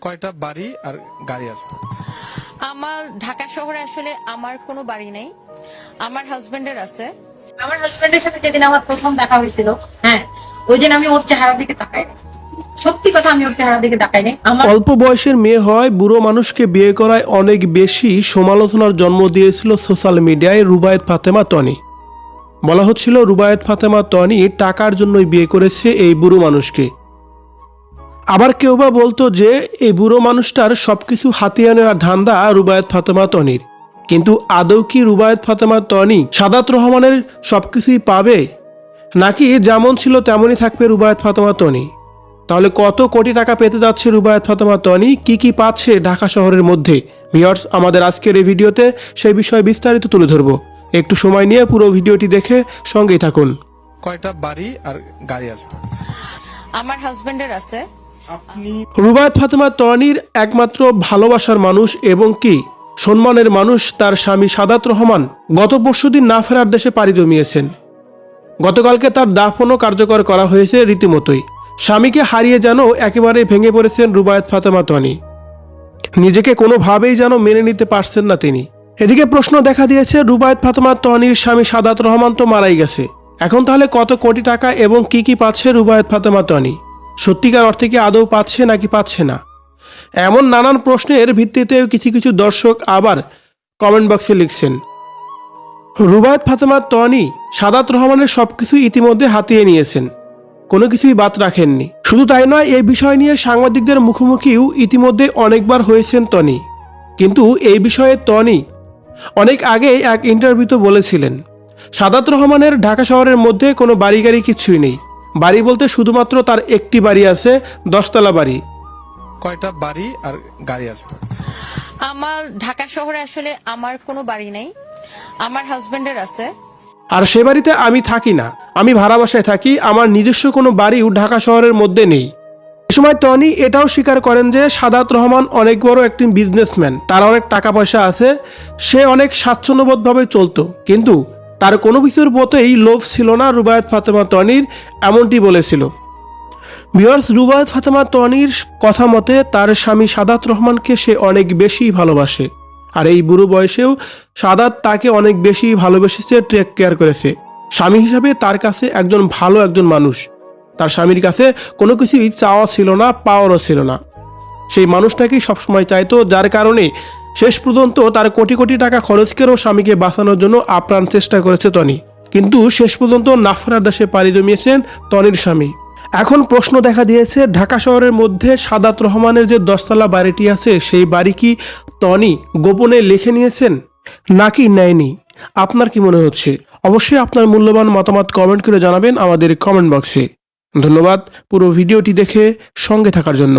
কয়টা বাড়ি আর গাড়ি আছে? আমার ঢাকা শহরে আসলে আমার কোনো বাড়ি নেই, আমার হাজবেন্ডের আছে। আমার হাজবেন্ডের সাথে যেদিন আমার প্রথম দেখা হয়েছিল, হ্যাঁ, ওই দিন আমি ওর চেহারা দিকে তাকাই নাই। সত্যি কথা, আমি ওর চেহারা দিকে তাকাই নাই। আমার অল্প বয়সের মেয়ে হয় বুড়ো মানুষকে বিয়ে করায় অনেক বেশি সমালোচনার জন্ম দিয়েছিল সোশ্যাল মিডিয়ায় রুবায়েত ফাতেমা তনি। বলা হচ্ছিল রুবায়েত ফাতেমা তনি টাকার জন্যই বিয়ে করেছে এই বুড়ো মানুষকে। আবার কেউ বা বলতো যে এই বুড়ো মানুষটার সবকিছু হাতিয়ে নেওয়ার ধান্দা রুবায়েত ফাতেমা তনির। কিন্তু আদৌ কি রুবায়েত ফাতেমা তনি সাদাত রহমানের সবকিছুই পাবে, নাকি যেমন ছিল তেমনই থাকবে রুবায়েত ফাতেমা তনি? তাহলে কত কোটি টাকা পেতে যাচ্ছে রুবায়েত ফাতেমা তনি, কি পাচ্ছে ঢাকা শহরের মধ্যে? ভিউয়ার্স, আমাদের আজকের এই ভিডিওতে সেই বিষয়ে বিস্তারিত তুলে ধরব। একটু সময় নিয়ে পুরো ভিডিওটি দেখে সঙ্গেই থাকুন। কয়টা বাড়ি আর গাড়ি আছে? আমার হাজবেন্ডের আছে। রুবায়েত ফাতেমা তনির একমাত্র ভালোবাসার মানুষ এবং কি সম্মানের মানুষ তার স্বামী সাদাত রহমান গত পরশুদিন না ফেরার দেশে পাড়ি জমিয়েছেন। গতকালকে তার দাফনও কার্যকর করা হয়েছে রীতিমতোই। স্বামীকে হারিয়ে যেন একেবারে ভেঙে পড়েছেন রুবায়েত ফাতেমা তনি। নিজেকে কোনোভাবেই যেন মেনে নিতে পারছেন না তিনি। এদিকে প্রশ্ন দেখা দিয়েছে, রুবায়েত ফাতেমা তনির স্বামী সাদাত রহমান তো মারাই গেছে, এখন তাহলে কত কোটি টাকা এবং কি পাচ্ছে রুবায়েত ফাতেমা তনি? সত্যিকার অর্থে কি আদৌ পাচ্ছে নাকি পাচ্ছে না? এমন নানান প্রশ্নের ভিত্তিতেও কিছু দর্শক আবার কমেন্ট বক্সে লিখছেন, রুবায়েত ফাতেমা তনি সাদাত রহমানের সবকিছু ইতিমধ্যে হাতিয়ে নিয়েছেন, কোনো কিছুই বাদ রাখেননি। শুধু তাই নয়, এই বিষয় নিয়ে সাংবাদিকদের মুখোমুখিও ইতিমধ্যে অনেকবার হয়েছেন তনি। কিন্তু এই বিষয়ে তনি অনেক আগেই এক ইন্টারভিউতে বলেছিলেন, সাদাত রহমানের ঢাকা শহরের মধ্যে কোনো বাড়ি গাড়ি কিছুই নেই। বাড়ি বলতে শুধুমাত্র তার একটি বাড়ি আছে, 10তলা বাড়ি। কয়টা বাড়ি আর গাড়ি আছে? আমার ঢাকা শহরে আসলে আমার কোনো বাড়ি নেই, আমার হাজবেন্ডের আছে। আর সে বাড়িতে আমি থাকি না, আমি ভাড়া বাসায় থাকি, আমার নিজস্ব কোনো বাড়িও ঢাকা শহরের মধ্যে নেই। এ সময় তনি এটাও স্বীকার করেন যে সাদাত রহমান অনেক বড় একটি বিজনেসম্যান, তার অনেক টাকা পয়সা আছে, সে অনেক স্বাচ্ছন্দ্যবোধভাবে চলতো, কিন্তু তার কোনো কিছুর প্রতিই লোভ ছিল না রুবায়েত ফাতেমা তনির, এমনটি বলেছিল। ভিউয়ার্স, রুবায়েত ফাতেমা তনির কথা মতে তার স্বামী সাদাত রহমানকে সে অনেক বেশি ভালোবাসে। আর এই বুড়ো বয়সেও সাদাত তাকে অনেক বেশি ভালোবেসেছে, টেক কেয়ার করেছে। স্বামী হিসাবে তার কাছে একজন মানুষ। তার স্বামীর কাছে কোনো কিছুই চাওয়া ছিল না, পাওয়ারও ছিল না। সেই মানুষটাকেই সবসময় চাইতো, যার কারণে শেষ পর্যন্ত তার কোটি টাকা খরচ করেও স্বামীকে বাঁচানোর জন্য আপ্রাণ চেষ্টা করেছে তনি। কিন্তু শেষ পর্যন্ত না ফেরার দেশে পাড়ি জমিয়েছেন তনির স্বামী। এখন প্রশ্ন দেখা দিয়েছে, ঢাকা শহরের মধ্যে সাদাত রহমানের যে 10তলা বাড়িটি আছে, সেই বাড়ি কি তনি গোপনে লিখে নিয়েছেন নাকি নেয়নি? আপনার কি মনে হচ্ছে? অবশ্যই আপনার মূল্যবান মতামত কমেন্ট করে জানাবেন আমাদের কমেন্ট বক্সে। ধন্যবাদ পুরো ভিডিওটি দেখে সঙ্গে থাকার জন্য।